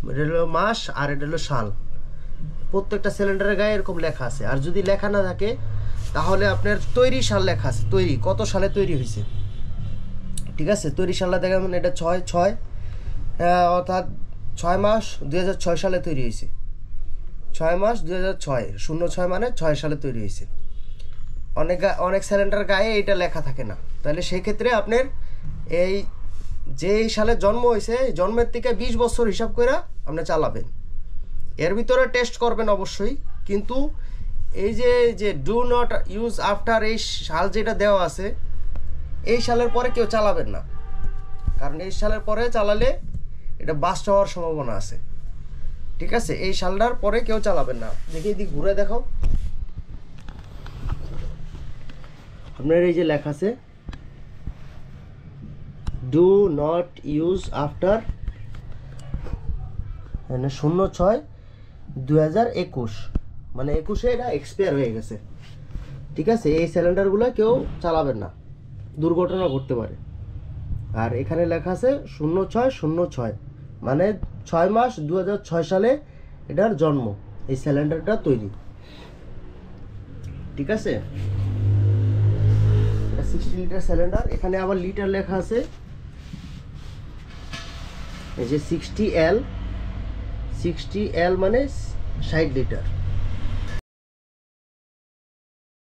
এটা হলো মাস আর এটা হলো সাল। প্রত্যেকটা সিলিন্ডারের গায়ে এরকম লেখা আছে। আর যদি লেখা না থাকে তাহলে আপনার তৈরি সাল লেখা আছে, তৈরি কত সালে তৈরি হয়েছে। ঠিক আছে, তৈরি সালটা দেখেন, এটা 6/6, অর্থাৎ 6 মাস 2006 সালে তৈরি হয়েছে। 6 মাস 2006, 06 মানে 6 সালে তৈরি হয়েছে। অনেক সিলিন্ডার গায়ে এটা লেখা থাকে না। তাহলে সেই ক্ষেত্রে আপনার এই যেই সালে জন্ম হয়েছে, জন্মের থেকে 20 বছর হিসাব করে আপনি চালাবেন। এর ভিতরে টেস্ট করবেন অবশ্যই, কিন্তু এই যে ডু নট ইউজ আফটার, এই সাল যেটা দেওয়া আছে, এই সালের পরে কেউ চালাবেন না, কারণ এই সালের পরে চালালে এটা বাস্ট হওয়ার সম্ভাবনা আছে। ঠিক আছে, এই সালটার পরে কেউ চালাবেন না। দেখি এদিকে ঘুরে দেখাও। আপনার এই যে লেখা আছে ডু নট ইউজ আফটার 06/2021, মানে 21-এ এটা এক্সপায়ার হয়ে গেছে। ঠিক আছে, এই সিলিন্ডারগুলো কেউ চালাবেন না, দুর্ঘটনা ঘটতে পারে। আর এখানে লেখা আছে 06/06, মানে 6 মাস 2006 সালে এটার জন্ম, এই সিলিন্ডারটা তৈরি। ঠিক আছে, এটা 60 লিটার সিলিন্ডার। এখানে আবার লিটার লেখা আছে, এই যে 60L মানে 60 লিটার।